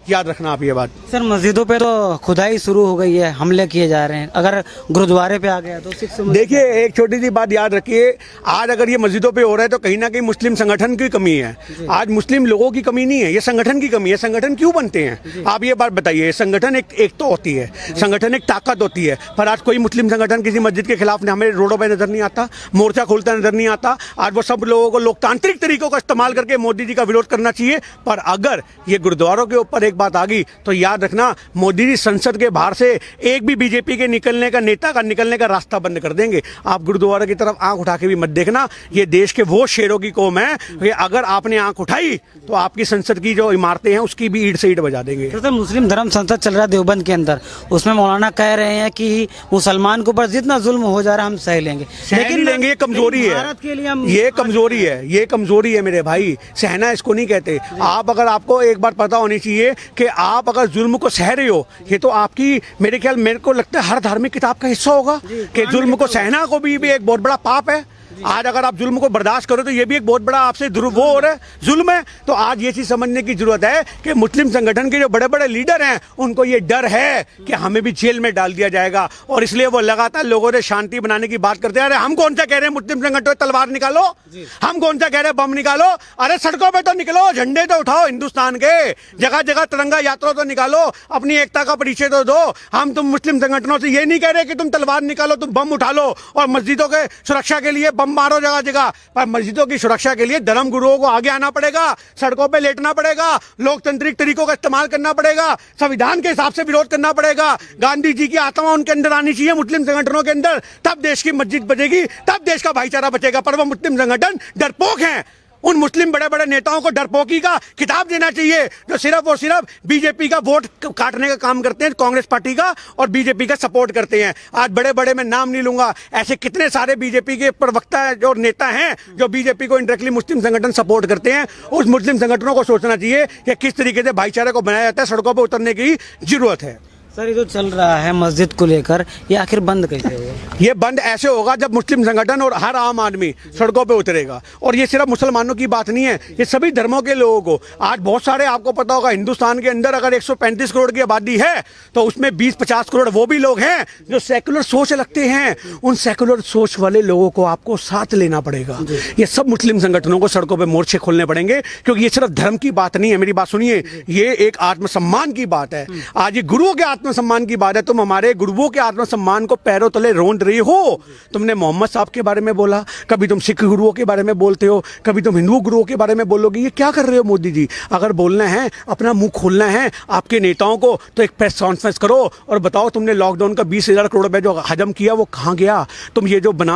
याद रखना आप ये बात। सर मस्जिदों पे तो खुदाई शुरू हो गई है, हमले किए जा रहे हैं, अगर गुरुद्वारे पे आ गया तो सिख समुदाय। देखिए एक छोटी सी बात याद रखिए, आज अगर ये मस्जिदों पे हो रहा है तो कहीं ना कहीं मुस्लिम संगठन की कमी है। आज मुस्लिम लोगों की कमी नहीं है, ये संगठन की कमी है। संगठन क्यों बनते हैं आप ये बात बताइए। संगठन एक तो होती है, संगठन एक ताकत होती है, पर आज कोई मुस्लिम संगठन किसी मस्जिद के खिलाफ हमें रोडों पर नजर नहीं आता, मोर्चा खोलता नजर नहीं आता। आज वो सब लोगों को लोकतांत्रिक तरीकों का इस्तेमाल करके मोदी जी का विरोध करना चाहिए। पर अगर ये गुरुद्वारों के ऊपर एक बात आ गई तो याद रखना, मोदी जी संसद के बाहर से एक भी बीजेपी के निकलने का नेता का निकलने का रास्ता बंद कर देंगे। आप गुरुद्वारा की तरफ आंख उठा के भी मत देखना, ये देश के वो शेरों की कौम है कि अगर आपने आंख उठाई तो आपकी संसद की जो इमारतें हैं उसकी भी ईंट से ईंट बजा देंगे। तो मुस्लिम धर्म संसद चल रहा है देवबंद के अंदर, उसमें मौलाना कह रहे हैं कि मुसलमान के ऊपर जितना जुल्म हो जा रहा है हम सह लेंगे, लेकिन लेंगे, ये कमजोरी है, भारत के लिए हम ये कमजोरी है, ये कमजोरी है मेरे भाई। सहना इसको नहीं कहते। आप अगर आपको एक बार पता होनी चाहिए कि आप अगर जुल्म को सह रहे हो, ये तो आपकी मेरे ख्याल मेरे को लगता है हर धार्मिक किताब का हिस्सा होगा कि जुल्म को सहना को भी एक बहुत बड़ा पाप है। आज अगर आप जुल्म को बर्दाश्त करो तो ये भी एक बहुत बड़ा आपसे वो हो रहा है, जुल्म है। तो आज ये चीज समझने की जरूरत है कि मुस्लिम संगठन के जो बड़े बड़े लीडर हैं उनको ये डर है कि हमें भी जेल में डाल दिया जाएगा, और इसलिए वो लगातार लोगों से शांति बनाने की बात करते हैं। अरे हम कौन सा कह रहे हैं मुस्लिम संगठन तलवार निकालो, हम कौन सा कह रहे हैं बम निकालो। अरे सड़कों पर तो निकलो, झंडे तो उठाओ हिंदुस्तान के, जगह जगह तिरंगा यात्रा तो निकालो, अपनी एकता का परिचय तो दो। हम तुम मुस्लिम संगठनों से ये नहीं कह रहे कि तुम तलवार निकालो, तुम बम उठा लो और मस्जिदों के सुरक्षा के लिए बम मारो जगह जगह। पर मस्जिदों की सुरक्षा के लिए धर्म गुरुओं को आगे आना पड़ेगा, सड़कों पे लेटना पड़ेगा, लोकतांत्रिक तरीकों का इस्तेमाल करना पड़ेगा, संविधान के हिसाब से विरोध करना पड़ेगा। गांधी जी की आत्मा उनके अंदर आनी चाहिए, मुस्लिम संगठनों के अंदर, तब देश की मस्जिद बचेगी, तब देश का भाईचारा बचेगा। पर वो मुस्लिम संगठन डरपोक हैं। उन मुस्लिम बड़े बड़े नेताओं को डरपोकी का खिताब देना चाहिए जो सिर्फ और सिर्फ बीजेपी का वोट काटने का काम करते हैं, कांग्रेस पार्टी का, और बीजेपी का सपोर्ट करते हैं। आज बड़े बड़े मैं नाम नहीं लूंगा, ऐसे कितने सारे बीजेपी के प्रवक्ता जो नेता हैं जो बीजेपी को इंडायरेक्टली मुस्लिम संगठन सपोर्ट करते हैं। उस मुस्लिम संगठनों को सोचना चाहिए कि किस तरीके से भाईचारे को बनाया जाता है, सड़कों पर उतरने की जरूरत है। सर ये जो चल रहा है मस्जिद को लेकर, ये आखिर बंद कैसे होगा? ये बंद ऐसे होगा जब मुस्लिम संगठन और हर आम आदमी सड़कों पे उतरेगा। और ये सिर्फ मुसलमानों की बात नहीं है, ये सभी धर्मों के लोगों को। आज बहुत सारे, आपको पता होगा, हिंदुस्तान के अंदर अगर 135 करोड़ की आबादी है तो उसमें 20-50 करोड़ वो भी लोग हैं जो सेकुलर सोच रखते हैं। उन सेकुलर सोच वाले लोगों को आपको साथ लेना पड़ेगा। ये सब मुस्लिम संगठनों को सड़कों पर मोर्चे खोलने पड़ेंगे, क्योंकि ये सिर्फ धर्म की बात नहीं है। मेरी बात सुनिए, ये एक आत्मसम्मान की बात है। आज ये गुरुओं के आत्मसम्मान की बात है। तुम हमारे गुरुओं के आत्मसम्मान को पैरों तले रोंद रही हो। तुमने मोहम्मद साहब के बारे में बोला, कभी तुम सिख गुरुओं के बारे में बोलते हो, कभी तुम हिंदू गुरुओं के बारे में बोलोगे। ये क्या कर रहे हो मोदी जी? अगर बोलना है, अपना मुंह खोलना है आपके नेताओं को, तो एक प्रेस कॉन्फ्रेंस करो और बताओ तुमने लॉकडाउन का 20,000 करोड़ रुपए जो हजम किया वो कहां गया। तुम ये जो बना